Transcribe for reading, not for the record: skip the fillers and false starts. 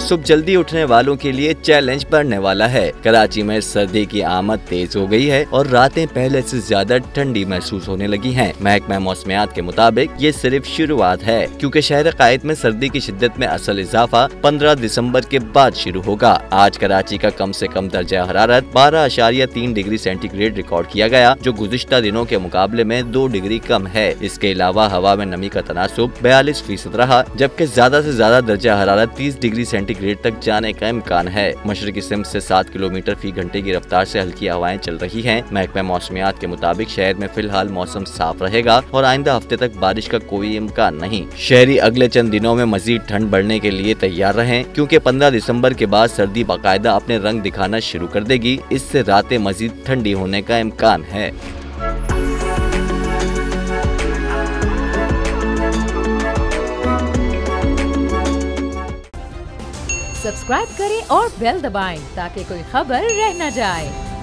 सुबह जल्दी उठने वालों के लिए चैलेंज बढ़ने वाला है। कराची में सर्दी की आमद तेज हो गई है और रातें पहले से ज्यादा ठंडी महसूस होने लगी हैं। महकमा मौसमियात के मुताबिक ये सिर्फ शुरुआत है, क्योंकि शहर कायद में सर्दी की शिद्दत में असल इजाफा 15 दिसंबर के बाद शुरू होगा। आज कराची का कम से कम दर्जा हरारत 12.3 डिग्री सेंटीग्रेड रिकॉर्ड किया गया, जो गुज़िश्ता दिनों के मुकाबले में 2 डिग्री कम है। इसके अलावा हवा में नमी का तनासुब 42% रहा, जबकि ज्यादा से ज्यादा दर्जा हरारत 30 डिग्री सेंटीग्रेड तक जाने का इम्कान है। मशरकी सिमत से 7 किलोमीटर फी घंटे की रफ्तार से हल्की हवाएं चल रही हैं। महकमा मौसमियात के मुताबिक शहर में फिलहाल मौसम साफ रहेगा और आइंदा हफ्ते तक बारिश का कोई इम्कान नहीं। शहरी अगले चंद दिनों में मजीद ठंड बढ़ने के लिए तैयार रहें, क्योंकि 15 दिसंबर के बाद सर्दी बाकायदा अपने रंग दिखाना शुरू कर देगी। इससे रातें मजीद ठंडी होने का इम्कान है। सब्सक्राइब करें और बेल दबाएं ताकि कोई खबर रह न जाए।